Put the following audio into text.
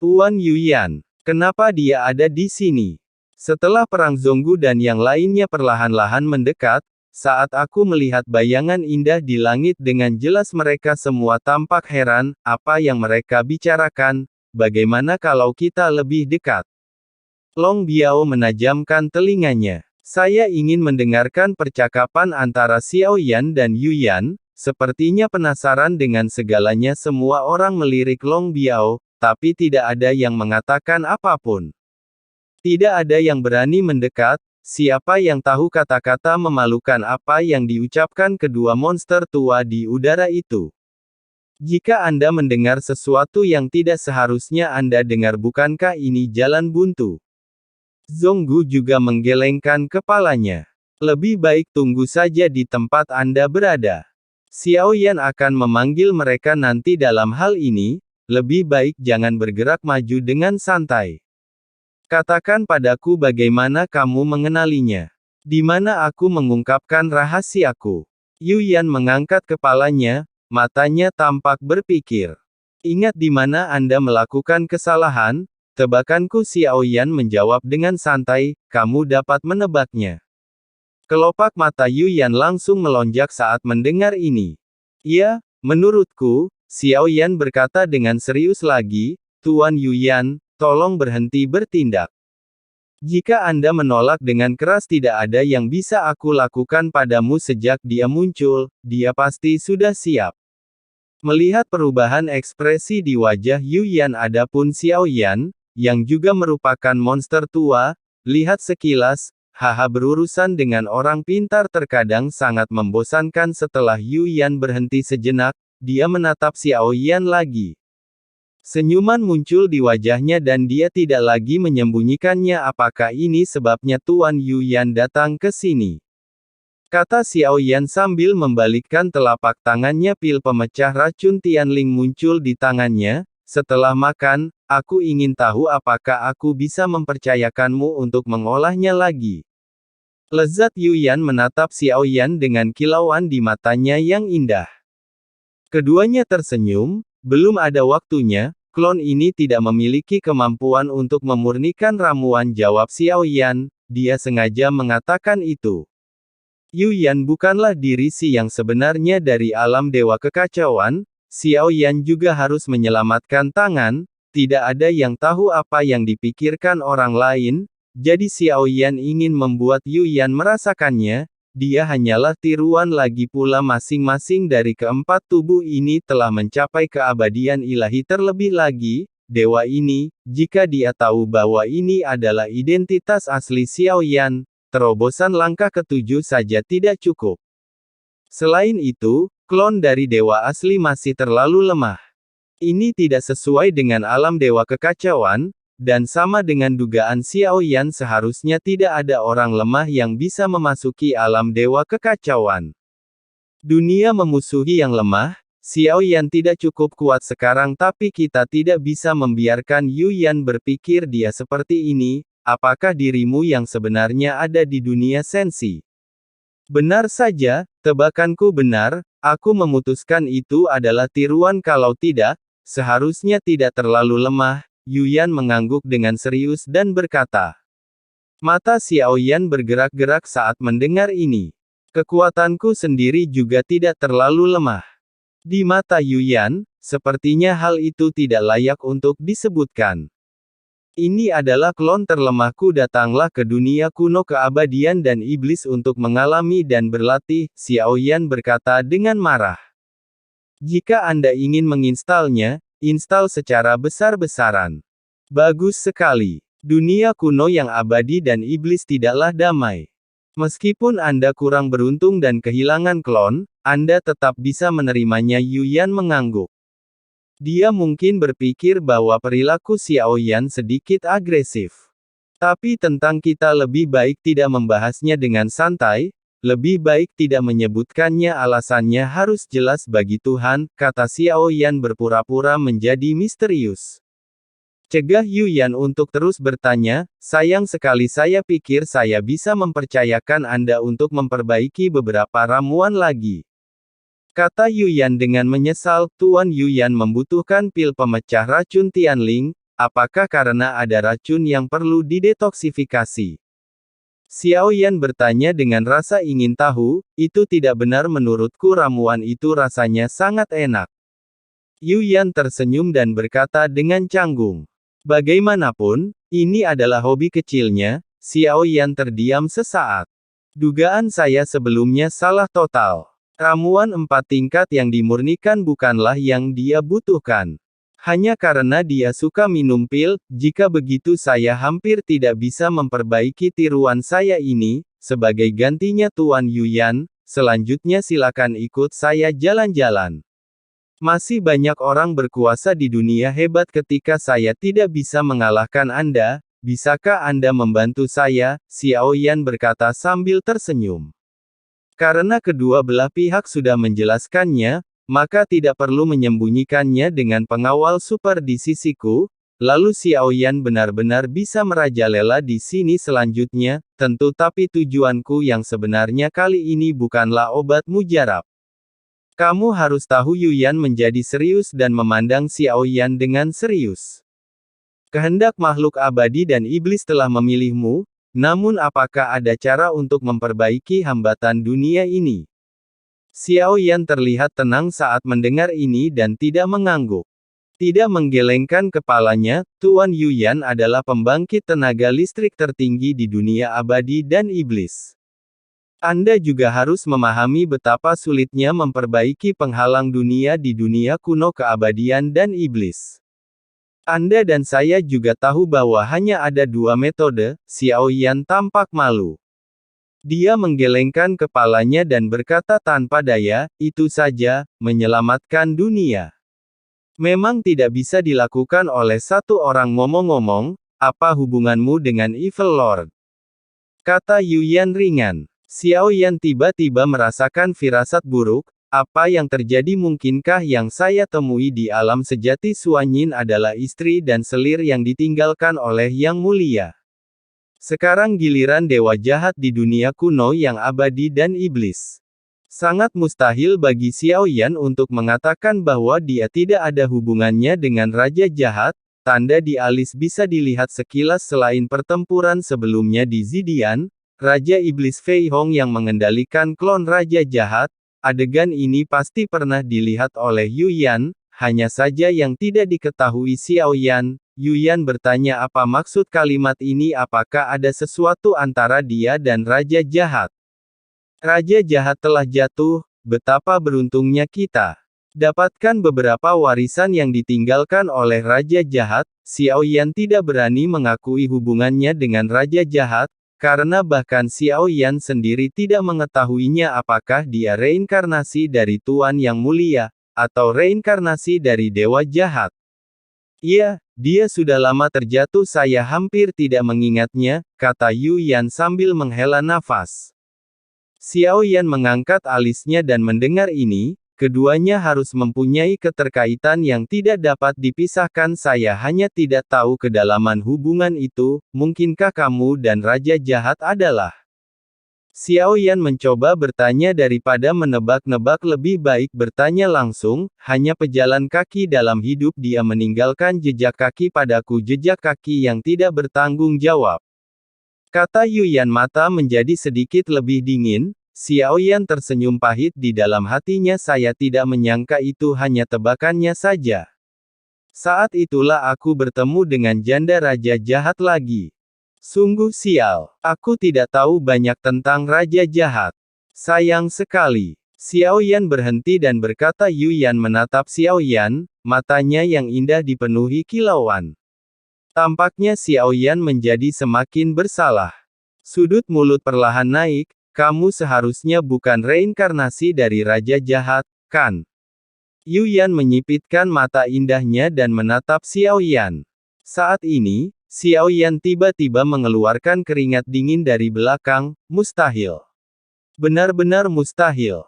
Tuan Yuyan, kenapa dia ada di sini? Setelah perang Zonggu dan yang lainnya perlahan-lahan mendekat, saat aku melihat bayangan indah di langit dengan jelas mereka semua tampak heran, apa yang mereka bicarakan, bagaimana kalau kita lebih dekat? Long Biao menajamkan telinganya. Saya ingin mendengarkan percakapan antara Xiao Yan dan Yuyan, sepertinya penasaran dengan segalanya. Semua orang melirik Long Biao, tapi tidak ada yang mengatakan apapun. Tidak ada yang berani mendekat, siapa yang tahu kata-kata memalukan apa yang diucapkan kedua monster tua di udara itu. Jika Anda mendengar sesuatu yang tidak seharusnya Anda dengar, bukankah ini jalan buntu? Zonggu juga menggelengkan kepalanya. Lebih baik tunggu saja di tempat Anda berada. Xiao Yan akan memanggil mereka nanti. Dalam hal ini, lebih baik jangan bergerak maju dengan santai. Katakan padaku bagaimana kamu mengenalinya. Di mana aku mengungkapkan rahasiaku? Yuyan mengangkat kepalanya, matanya tampak berpikir. Ingat di mana Anda melakukan kesalahan? Tebakanku. Xiao Yan menjawab dengan santai, kamu dapat menebaknya. Kelopak mata Yuyan langsung melonjak saat mendengar ini. Ya, menurutku, Xiao Yan berkata dengan serius lagi, Tuan Yuyan, tolong berhenti bertindak. Jika Anda menolak dengan keras, tidak ada yang bisa aku lakukan padamu. Sejak dia muncul, dia pasti sudah siap. Melihat perubahan ekspresi di wajah Yuyan, adapun Xiao Yan, yang juga merupakan monster tua, lihat sekilas, haha, berurusan dengan orang pintar terkadang sangat membosankan. Setelah Yuyan berhenti sejenak, dia menatap Xiao Yan lagi. Senyuman muncul di wajahnya dan dia tidak lagi menyembunyikannya. Apakah ini sebabnya Tuan Yuyan datang ke sini? Kata Xiao Yan sambil membalikkan telapak tangannya. Pil pemecah racun Tianling muncul di tangannya. Setelah makan, aku ingin tahu apakah aku bisa mempercayakanmu untuk mengolahnya lagi. Lezat. Yuyan menatap Xiao Yan dengan kilauan di matanya yang indah. Keduanya tersenyum, belum ada waktunya, klon ini tidak memiliki kemampuan untuk memurnikan ramuan, jawab Xiao Yan, dia sengaja mengatakan itu. Yuyan bukanlah diri si yang sebenarnya dari alam dewa kekacauan. Xiao Yan juga harus menyelamatkan tangan, tidak ada yang tahu apa yang dipikirkan orang lain, jadi Xiao Yan ingin membuat Yuyan merasakannya, dia hanyalah tiruan lagi pula. Masing-masing dari keempat tubuh ini telah mencapai keabadian ilahi. Terlebih lagi, dewa ini, jika dia tahu bahwa ini adalah identitas asli Xiao Yan, terobosan langkah ketujuh saja tidak cukup. Selain itu, klon dari dewa asli masih terlalu lemah. Ini tidak sesuai dengan alam dewa kekacauan, dan sama dengan dugaan Xiao Yan, seharusnya tidak ada orang lemah yang bisa memasuki alam dewa kekacauan. Dunia memusuhi yang lemah, Xiao Yan tidak cukup kuat sekarang, tapi kita tidak bisa membiarkan Yuyan berpikir dia seperti ini. Apakah dirimu yang sebenarnya ada di dunia sensi? Benar saja, tebakanku benar, aku memutuskan itu adalah tiruan. Kalau tidak, seharusnya tidak terlalu lemah. Yuyan mengangguk dengan serius dan berkata. Mata Xiao Yan bergerak-gerak saat mendengar ini. Kekuatanku sendiri juga tidak terlalu lemah. Di mata Yuyan, sepertinya hal itu tidak layak untuk disebutkan. Ini adalah klon terlemahku. Datanglah ke dunia kuno keabadian dan iblis untuk mengalami dan berlatih, Xiao Yan berkata dengan marah. Jika Anda ingin menginstalnya, install secara besar-besaran. Bagus sekali. Dunia kuno yang abadi dan iblis tidaklah damai. Meskipun Anda kurang beruntung dan kehilangan klon, Anda tetap bisa menerimanya. Yuyan mengangguk. Dia mungkin berpikir bahwa perilaku Xiao Yan sedikit agresif. Tapi tentang kita lebih baik tidak membahasnya dengan santai, lebih baik tidak menyebutkannya. Alasannya harus jelas bagi Tuhan, kata Xiao Yan berpura-pura menjadi misterius. Cegah Yuyan untuk terus bertanya, sayang sekali, saya pikir saya bisa mempercayakan Anda untuk memperbaiki beberapa ramuan lagi. Kata Yuyan dengan menyesal. Tuan Yuyan membutuhkan pil pemecah racun Tianling, apakah karena ada racun yang perlu didetoksifikasi? Xiao Yan bertanya dengan rasa ingin tahu, itu tidak benar menurutku ramuan itu rasanya sangat enak. Yu Yan tersenyum dan berkata dengan canggung. Bagaimanapun, ini adalah hobi kecilnya. Xiao Yan terdiam sesaat. Dugaan saya sebelumnya salah total. Ramuan 4 tingkat yang dimurnikan bukanlah yang dia butuhkan. Hanya karena dia suka minum pil, jika begitu saya hampir tidak bisa memperbaiki tiruan saya ini. Sebagai gantinya Tuan Yu Yan, selanjutnya silakan ikut saya jalan-jalan. Masih banyak orang berkuasa di dunia hebat ketika saya tidak bisa mengalahkan Anda, bisakah Anda membantu saya? Xiao Yan berkata sambil tersenyum. Karena kedua belah pihak sudah menjelaskannya, maka tidak perlu menyembunyikannya dengan pengawal super di sisiku, lalu Xiao Yan benar-benar bisa merajalela di sini selanjutnya, tentu tapi tujuanku yang sebenarnya kali ini bukanlah obat mujarab. Kamu harus tahu Yu Yan menjadi serius dan memandang Xiao Yan dengan serius. Kehendak makhluk abadi dan iblis telah memilihmu, namun apakah ada cara untuk memperbaiki hambatan dunia ini? Xiao Yan terlihat tenang saat mendengar ini dan tidak mengangguk. Tidak menggelengkan kepalanya, Tuan Yu Yan adalah pembangkit tenaga listrik tertinggi di dunia abadi dan iblis. Anda juga harus memahami betapa sulitnya memperbaiki penghalang dunia di dunia kuno keabadian dan iblis. Anda dan saya juga tahu bahwa hanya ada 2 metode. Xiao Yan tampak malu. Dia menggelengkan kepalanya dan berkata tanpa daya, itu saja, menyelamatkan dunia. Memang tidak bisa dilakukan oleh satu orang. Ngomong-ngomong, apa hubunganmu dengan Evil Lord? Kata Yu Yan ringan. Xiao Yan tiba-tiba merasakan firasat buruk, apa yang terjadi? Mungkinkah yang saya temui di alam sejati Suanyin adalah istri dan selir yang ditinggalkan oleh Yang Mulia? Sekarang giliran dewa jahat di dunia kuno yang abadi dan iblis. Sangat mustahil bagi Xiao Yan untuk mengatakan bahwa dia tidak ada hubungannya dengan Raja Jahat. Tanda di alis bisa dilihat sekilas selain pertempuran sebelumnya di Zidian, Raja Iblis Fei Hong yang mengendalikan klon Raja Jahat. Adegan ini pasti pernah dilihat oleh Yu Yan, hanya saja yang tidak diketahui Xiao Yan. Yu Yan bertanya apa maksud kalimat ini, apakah ada sesuatu antara dia dan Raja Jahat? Raja Jahat telah jatuh, betapa beruntungnya kita. Dapatkan beberapa warisan yang ditinggalkan oleh Raja Jahat. Xiao Yan tidak berani mengakui hubungannya dengan Raja Jahat, karena bahkan Xiao Yan sendiri tidak mengetahuinya apakah dia reinkarnasi dari Tuan Yang Mulia, atau reinkarnasi dari Dewa Jahat. Iya, dia sudah lama terjatuh, saya hampir tidak mengingatnya, kata Yu Yan sambil menghela nafas. Xiao Yan mengangkat alisnya dan mendengar ini, keduanya harus mempunyai keterkaitan yang tidak dapat dipisahkan. Saya hanya tidak tahu kedalaman hubungan itu. Mungkinkah kamu dan Raja Jahat adalah? Xiao Yan mencoba bertanya daripada menebak-nebak, lebih baik bertanya langsung. Hanya pejalan kaki dalam hidup dia meninggalkan jejak kaki padaku, jejak kaki yang tidak bertanggung jawab. Kata Yu Yan, mata menjadi sedikit lebih dingin. Xiao Yan tersenyum pahit di dalam hatinya, saya tidak menyangka itu hanya tebakannya saja. Saat itulah aku bertemu dengan janda Raja Jahat lagi. Sungguh sial, aku tidak tahu banyak tentang Raja Jahat. Sayang sekali. Xiao Yan berhenti dan berkata. Yu Yan menatap Xiao Yan, matanya yang indah dipenuhi kilauan. Tampaknya Xiao Yan menjadi semakin bersalah. Sudut mulut perlahan naik. Kamu seharusnya bukan reinkarnasi dari Raja Jahat, kan? Yu Yan menyipitkan mata indahnya dan menatap Xiao Yan. Saat ini, Xiao Yan tiba-tiba mengeluarkan keringat dingin dari belakang. Mustahil. Benar-benar mustahil.